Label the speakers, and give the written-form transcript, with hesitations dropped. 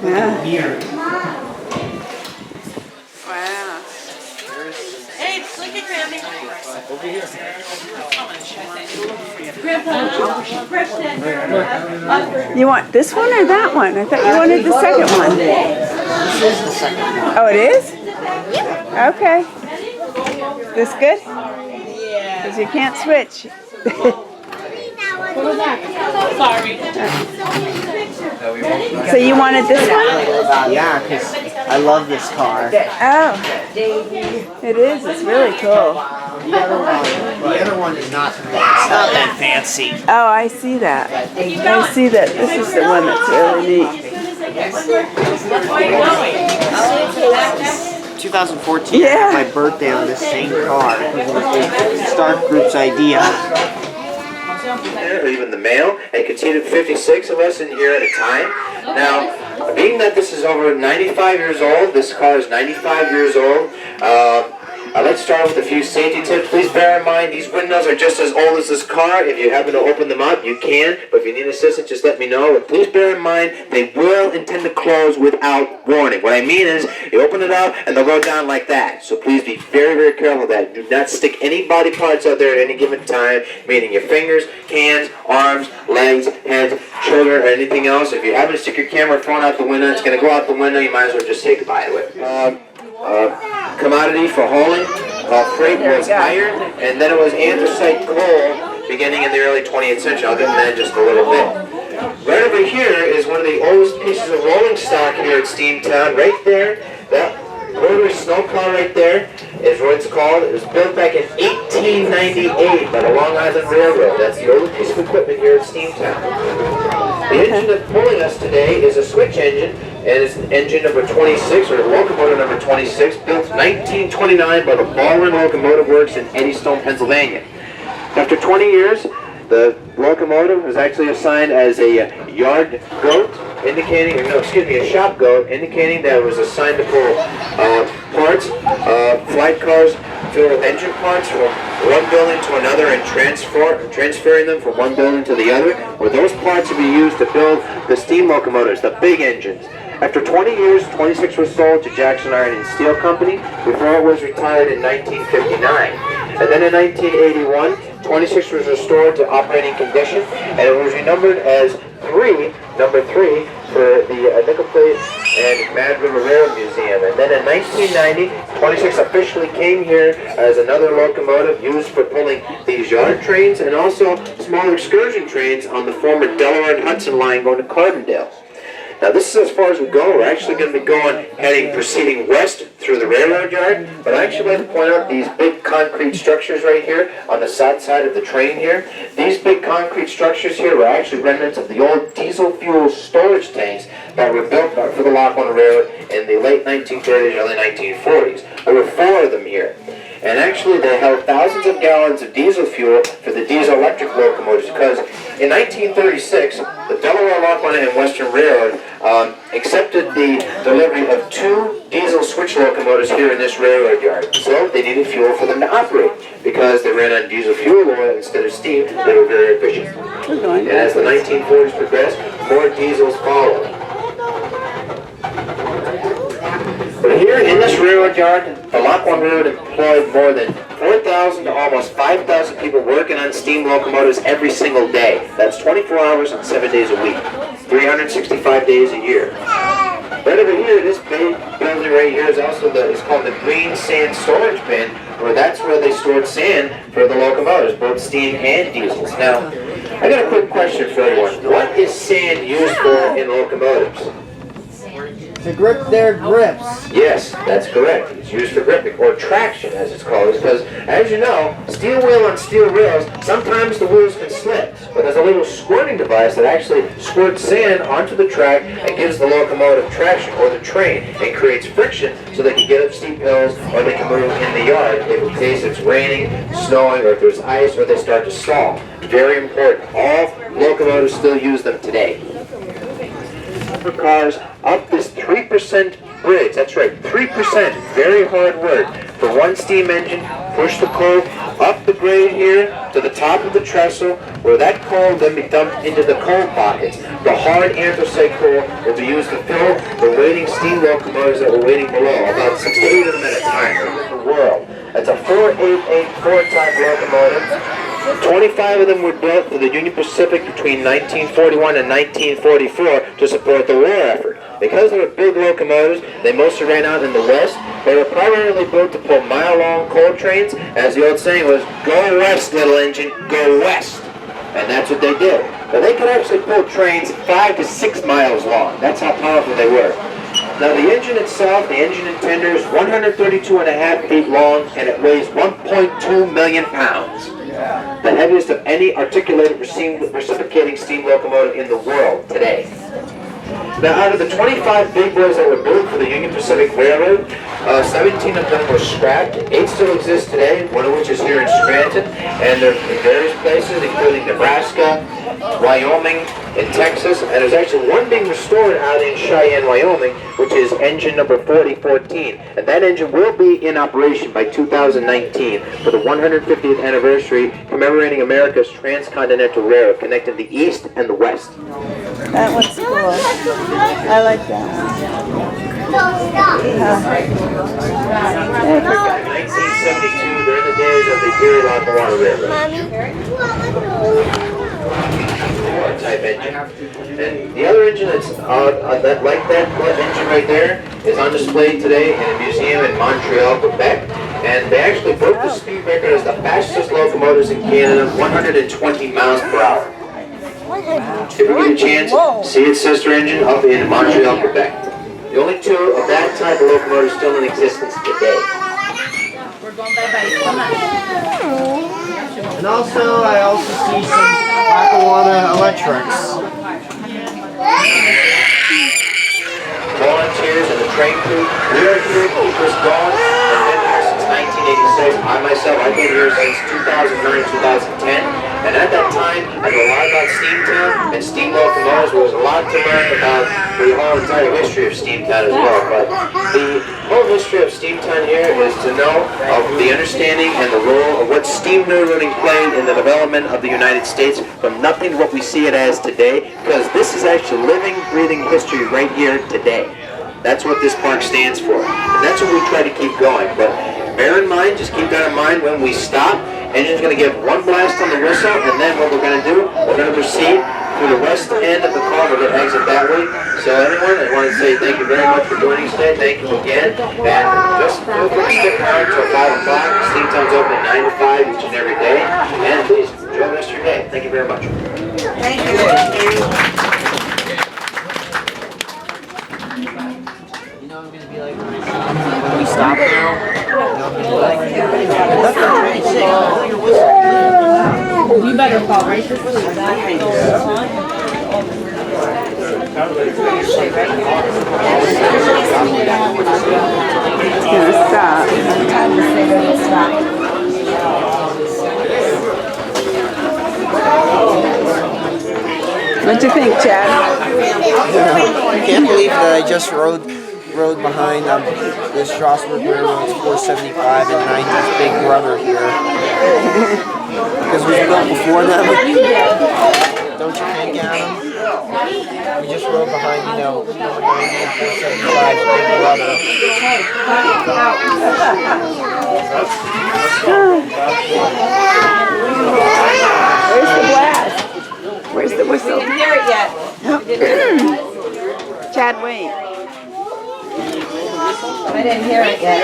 Speaker 1: Wow.
Speaker 2: Hey, look at Grammy.
Speaker 3: Over here.
Speaker 1: You want this one or that one? I thought you wanted the second one.
Speaker 3: This is the second one.
Speaker 1: Oh, it is? Okay. This good?
Speaker 2: Yeah.
Speaker 1: Because you can't switch.
Speaker 2: Sorry.
Speaker 1: So you wanted this one?
Speaker 3: Yeah, because I love this car.
Speaker 1: Oh. It is. It's really cool.
Speaker 3: The other one is not. It's not that fancy.
Speaker 1: Oh, I see that. I see that. This is the one that's really neat.
Speaker 3: 2014.
Speaker 1: Yeah.
Speaker 3: My birthday on this same car. It was the Stark Group's idea.
Speaker 4: Or even the mail, and continue 56 of us in here at a time. Now, being that this is over 95 years old, this car is 95 years old, let's start with a few safety tips. Please bear in mind these windows are just as old as this car. If you happen to open them up, you can, but if you need assistance, just let me know. But please bear in mind they will intend to close without warning. What I mean is, you open it up and they'll go down like that. So please be very, very careful of that. Do not stick any body parts out there at any given time, meaning your fingers, hands, arms, legs, heads, children, or anything else. If you happen to stick your camera or phone out the window, it's going to go out the window. You might as well just say goodbye to it. Commodity for hauling, freight was iron, and then it was anthracite coal beginning in the early 20th century. I'll get into that in just a little bit. Right over here is one of the oldest pieces of rolling stock here at Steamtown. Right there, that rotary snowplow right there is what it's called. It was built back in 1898 by the Long Island Railroad. That's the oldest piece of equipment here at Steamtown. The engine that's pulling us today is a switch engine, and it's engine number 26, or locomotive number 26, built 1929 by the Baldwin Locomotive Works in Eddystone, Pennsylvania. After 20 years, the locomotive was actually assigned as a yard goat, a shop goat, indicating that it was assigned to pull parts, flight cars filled with engine parts from one building to another and transferring them from one building to the other, where those parts would be used to build the steam locomotives, the big engines. After 20 years, 26 was sold to Jackson Iron and Steel Company before it was retired in 1959. And then in 1981, 26 was restored to operating condition, and it was renumbered as number 3, for the Nickel Plate and Mad River Railroad Museum. And then in 1990, 26 officially came here as another locomotive used for pulling these yard trains and also small excursion trains on the former Delaware and Hudson line going to Carbondale. Now this is as far as we go. We're actually going to be proceeding west through the railroad yard, but I actually like to point out these big concrete structures right here on the south side of the train here. These big concrete structures here were actually remnants of the old diesel fuel storage tanks that were built for the Lackawanna Railroad in the late 1930s, early 1940s. There were 4 of them here. And actually they held thousands of gallons of diesel fuel for the diesel-electric locomotives because in 1936, the Delaware, Lackawanna, and Western Railroad accepted the delivery of 2 diesel switch locomotives here in this railroad yard. So they needed fuel for them to operate. Because they ran on diesel fuel oil instead of steam, they were very efficient. And as the 1940s progressed, more diesels followed. But here in this railroad yard, the Lackawanna Railroad employed more than 4,000 to almost 5,000 people working on steam locomotives every single day. That's 24 hours and 7 days a week, 365 days a year. Right over here, this big building right here is also it's called the Green Sand Storage Bin, where that's where they stored sand for the locomotives, both steam and diesels. Now, I got a quick question for everyone. What is sand used for in locomotives?
Speaker 3: To grip their grips.
Speaker 4: Yes, that's correct. It's used for gripping, or traction as it's called, because as you know, steel wheel on steel rails, sometimes the wheels can slip, but there's a little squirting device that actually squirts sand onto the track and gives the locomotive traction, or the train, and creates friction so they can get up steep hills, or they can move in the yard if in case it's raining, snowing, or if there's ice, or they start to stall. Very important. All locomotives still use them today. For cars up this 3% bridge. That's right, 3%. Very hard work. For one steam engine, push the pull, up the grade here to the top of the trestle, where that coal then be dumped into the coal pockets. The hard anthracite coal will be used to fill the waiting steam locomotives that were waiting below, about 6 to 8 of them at a time in the world. It's a 488 type locomotive. 25 of them were built for the Union Pacific between 1941 and 1944 to support the war effort. Because they were big locomotives, they mostly ran out in the west. They were primarily built to pull mile-long coal trains. As the old saying was, "Go west, little engine, go west." And that's what they did. But they could actually pull trains 5 to 6 miles long. That's how powerful they were. Now the engine itself, the engine and tender, is 132.5 feet long, and it weighs 1.2 million pounds. The heaviest of any articulated reciprocating steam locomotive in the world today. Now, out of the 25 big boys that were built for the Union Pacific Railroad, 17 of them were scrapped. 8 still exist today, one of which is here in Scranton, and they're in various places, including Nebraska, Wyoming, and Texas. And there's actually one being restored out in Cheyenne, Wyoming, which is engine number 4014. And that engine will be in operation by 2019 for the 150th anniversary commemorating America's transcontinental railroad connecting the East and the West.
Speaker 1: That one's cool. I like that one.
Speaker 4: 1972, they're in the days of the Erie Lackawanna Railroad. Type engine. And the other engine that's like that engine right there is on display today in a museum in Montreal, Quebec. And they actually broke the speed record as the fastest locomotives in Canada, 120 miles per hour. If you get a chance, see its sister engine up in Montreal, Quebec. The only 2 of that type of locomotive still in existence today.
Speaker 3: And also, I also see some Lackawanna electrics.
Speaker 4: Volunteers and the train crew, we are here to keep this going. I've been here since 1986. I myself, I've been here since 2009, 2010. And at that time, I knew a lot about Steamtown and steam locomotives. There was a lot to learn about the whole entire history of Steamtown as well. But the whole history of Steamtown here is to know of the understanding and the role of what steam railroading played in the development of the United States from nothing to what we see it as today, because this is actually living, breathing history right here today. That's what this park stands for. And that's what we try to keep going. But bear in mind, just keep that in mind when we stop. Engine's going to give one blast on the whistle, and then what we're going to do, we're going to proceed through the west end of the car. We're going to exit that way. So anyone, I want to say thank you very much for joining us today. Thank you again. And just feel free to stick around until 5 o'clock. Steamtown's open at 9 to 5 each and every day. And please, enjoy the rest of your day. Thank you very much.
Speaker 1: Thank you.
Speaker 3: When we stop now,
Speaker 2: You better fall right this way.
Speaker 1: It's gonna stop. Time to say that it's stop. What'd you think, Chad?
Speaker 3: I can't believe that I just rode behind this Strasburg Railroad's 475 and 90's big brother here. Because we built before them. Don't you think, Adam? We just rode behind, you know, number 90 and 475's big brother.
Speaker 1: Where's the blast? Where's the whistle?
Speaker 2: Didn't hear it yet.
Speaker 1: Chad, wait.
Speaker 2: I didn't hear it yet.